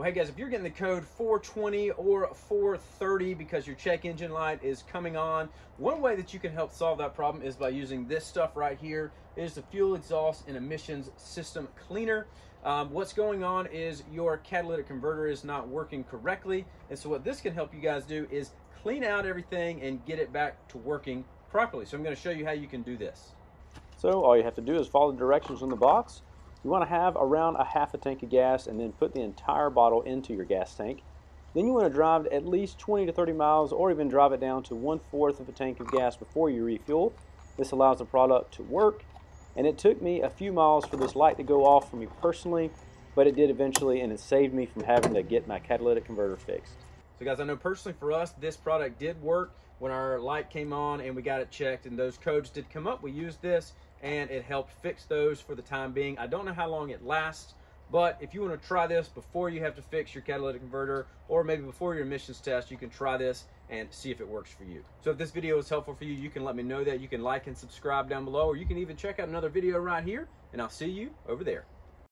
Well, hey guys, if you're getting the code 420 or 430 because your check engine light is coming on, one way that you can help solve that problem is by using this stuff right here. It is the fuel exhaust and emissions system cleaner. What's going on is your catalytic converter is not working correctly, and so what this can help you guys do is clean out everything and get it back to working properly. So I'm going to show you how you can do this. So all you have to do is follow the directions on the box. You want to have around a half a tank of gas and then put the entire bottle into your gas tank. Then you want to drive at least 20 to 30 miles or even drive it down to 1/4 of a tank of gas before you refuel. This allows the product to work, and it took me a few miles for this light to go off for me personally, but it did eventually, and it saved me from having to get my catalytic converter fixed. So guys, I know personally for us, this product did work. When our light came on and we got it checked and those codes did come up, we used this and it helped fix those for the time being. I don't know how long it lasts, but if you want to try this before you have to fix your catalytic converter, or maybe before your emissions test, you can try this and see if it works for you. So if this video is helpful for you, you can let me know that. You can like and subscribe down below, or you can even check out another video right here, and I'll see you over there.